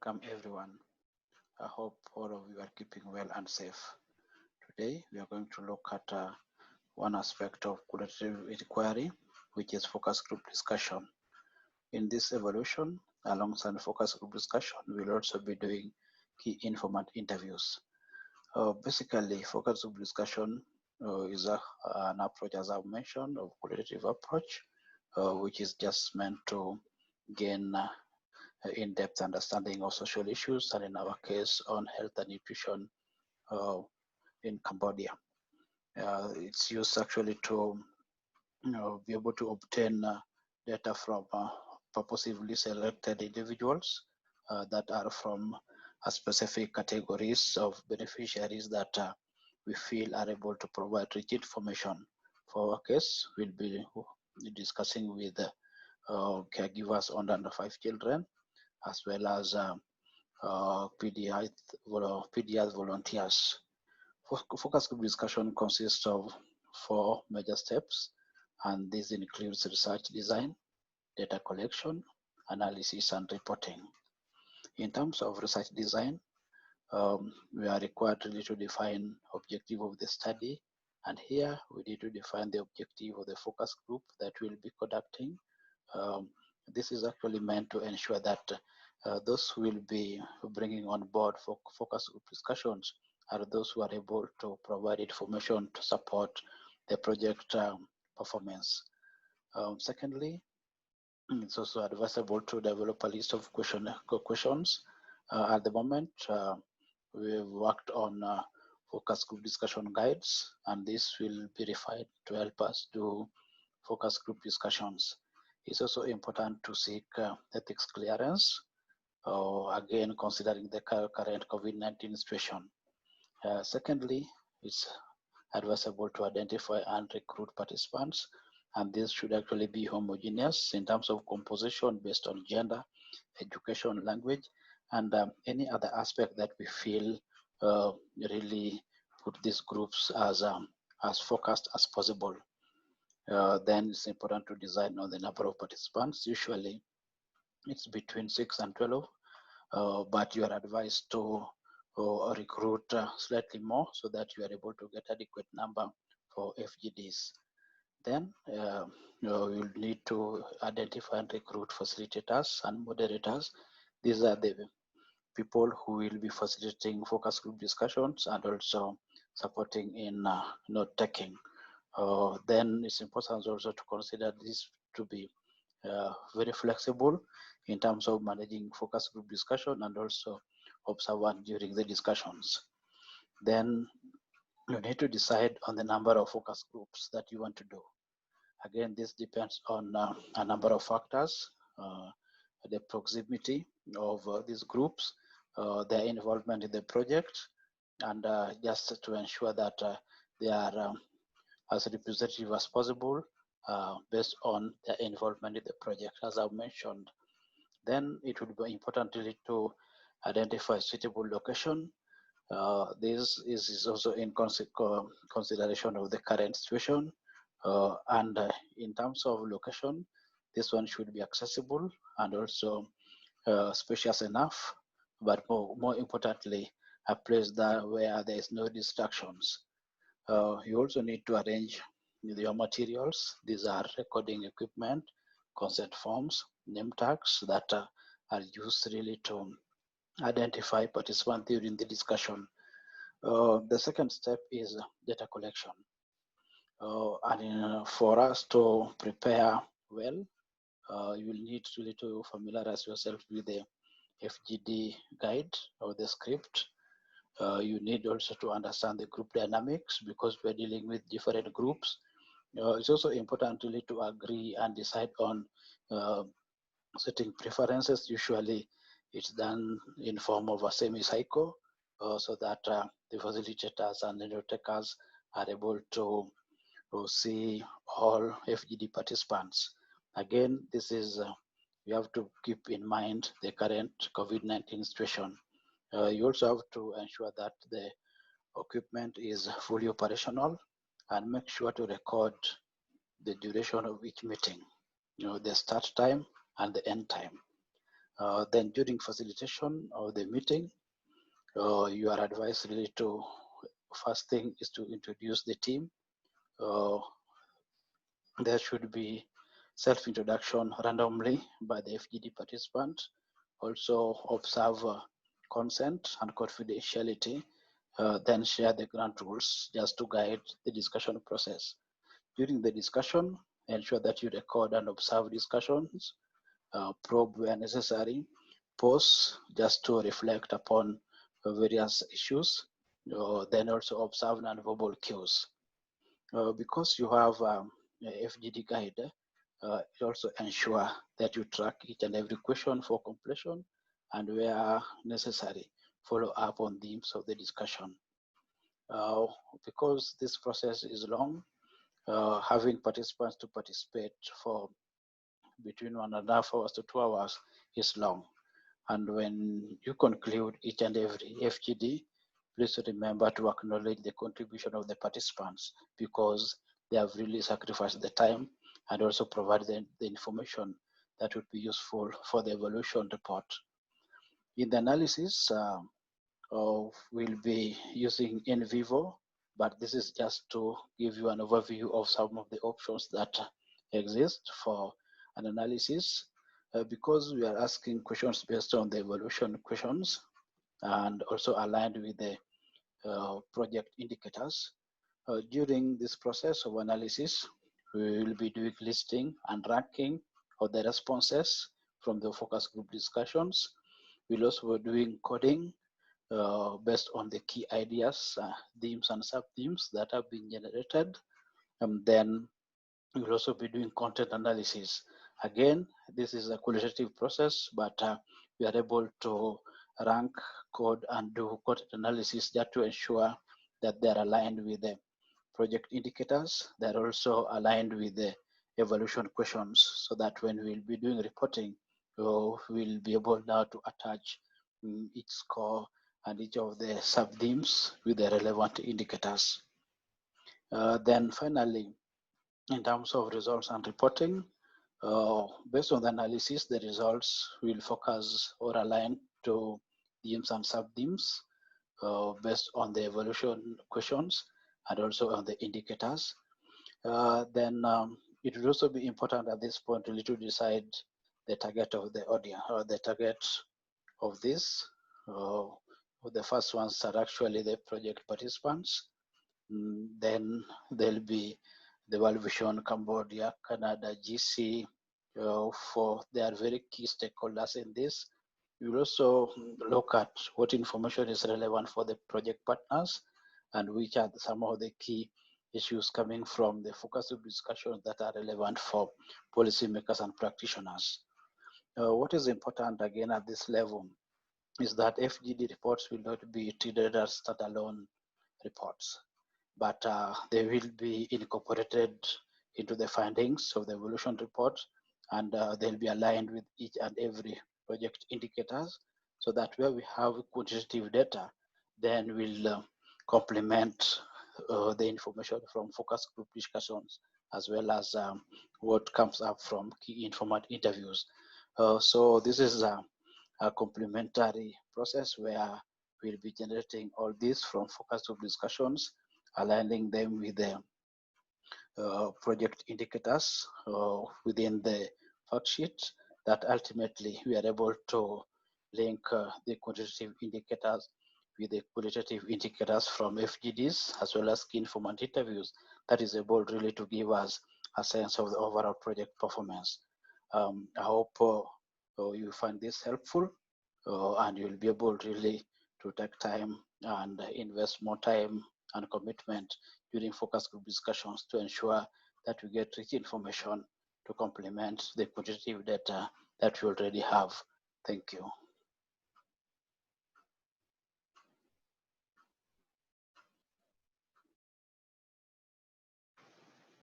Welcome everyone. I hope all of you are keeping well and safe. Today we are going to look at one aspect of qualitative inquiry, which is focus group discussion. In this evolution, alongside focus group discussion, we'll also be doing key informant interviews. Basically, focus group discussion is an approach, as I've mentioned, of qualitative approach, which is just meant to gain in-depth understanding of social issues, and in our case, on health and nutrition in Cambodia. It's used actually to be able to obtain data from purposefully selected individuals that are from specific categories of beneficiaries that we feel are able to provide rich information. For our case, we'll be discussing with caregivers on under 5 children, as well as PDI volunteers. Focus group discussion consists of 4 major steps, and this includes research design, data collection, analysis, and reporting. In terms of research design, we are required really to define objective of the study, and here we need to define the objective of the focus group that we'll be conducting. This is actually meant to ensure that those who will be bringing on board for focus group discussions are those who are able to provide information to support the project performance. Secondly, it's also advisable to develop a list of questions. At the moment, we've worked on focus group discussion guides, and this will be refined to help us do focus group discussions. It's also important to seek ethics clearance, again, considering the current COVID-19 situation. Secondly, it's advisable to identify and recruit participants, and this should actually be homogeneous in terms of composition based on gender, education, language, and any other aspect that we feel really put these groups as focused as possible. Then it's important to design on the number of participants. Usually it's between 6 and 12, but you are advised to recruit slightly more so that you are able to get adequate number for FGDs. Then you'll need to identify and recruit facilitators and moderators. These are the people who will be facilitating focus group discussions and also supporting in note taking. Then it's important also to consider this to be very flexible in terms of managing focus group discussion and also observant during the discussions. Then you need to decide on the number of focus groups that you want to do. Again, this depends on a number of factors, the proximity of these groups, their involvement in the project, and just to ensure that they are as representative as possible based on their involvement in the project, as I've mentioned. Then it would be important really to identify suitable location. This is also in consideration of the current situation. And in terms of location, this one should be accessible and also spacious enough, but more importantly, a place that where there is no distractions. You also need to arrange your materials. These are recording equipment, consent forms, name tags that are used really to identify participants during the discussion. The second step is data collection. And for us to prepare well, you will need really to familiarize yourself with the FGD guide or the script. You need also to understand the group dynamics because we're dealing with different groups. It's also important really to agree and decide on setting preferences. Usually it's done in form of a semi-cycle so that the facilitators and the note takers are able to see all FGD participants. Again, this is, you have to keep in mind the current COVID-19 situation. You also have to ensure that the equipment is fully operational and make sure to record the duration of each meeting, the start time and the end time. Then during facilitation of the meeting, you are advised really to, first thing is to introduce the team. There should be self-introduction randomly by the FGD participant. Also observe consent and confidentiality, then share the ground rules just to guide the discussion process. During the discussion, ensure that you record and observe discussions, probe where necessary, pause just to reflect upon various issues, then also observe non-verbal cues. Because you have a FGD guide, it also ensure that you track each and every question for completion and where necessary, follow up on themes of the discussion. Because this process is long, having participants to participate for between 1.5 hours to 2 hours is long. And when you conclude each and every FGD, please remember to acknowledge the contribution of the participants because they have really sacrificed the time and also provided the information that would be useful for the evaluation report. In the analysis, we'll be using in vivo, but this is just to give you an overview of some of the options that exist for an analysis. Because we are asking questions based on the evaluation questions and also aligned with the project indicators. During this process of analysis, we will be doing listing and ranking of the responses from the focus group discussions. We'll also be doing coding based on the key ideas, themes and sub-themes that have been generated. And then we'll also be doing content analysis. Again, this is a qualitative process, but we are able to rank, code, and do content analysis just to ensure that they're aligned with the project indicators. They're also aligned with the evaluation questions so that when we'll be doing reporting, we'll be able now to attach each score and each of the sub-themes with the relevant indicators. Then finally, in terms of results and reporting, based on the analysis, the results will focus or align to themes and sub-themes based on the evaluation questions and also on the indicators. Then it will also be important at this point really to decide the target of the audience or the target of this. The first ones are actually the project participants. Then there'll be the World Vision, Cambodia, Canada, GC, for they are very key stakeholders in this. We will also look at what information is relevant for the project partners and which are some of the key issues coming from the focus group discussions that are relevant for policymakers and practitioners. What is important again at this level is that FGD reports will not be treated as standalone reports, but they will be incorporated into the findings of the evaluation report, and they'll be aligned with each and every project indicators, so that where we have quantitative data, then we'll complement the information from focus group discussions, as well as what comes up from key informant interviews. So this is a complementary process where we'll be generating all this from focus group discussions, aligning them with the project indicators within the fact sheet, that ultimately we are able to link the quantitative indicators with the qualitative indicators from FGDs as well as key informant interviews, that is able really to give us a sense of the overall project performance. I hope you find this helpful and you'll be able really to take time and invest more time and commitment during focus group discussions to ensure that we get rich information to complement the quantitative data that we already have. Thank you.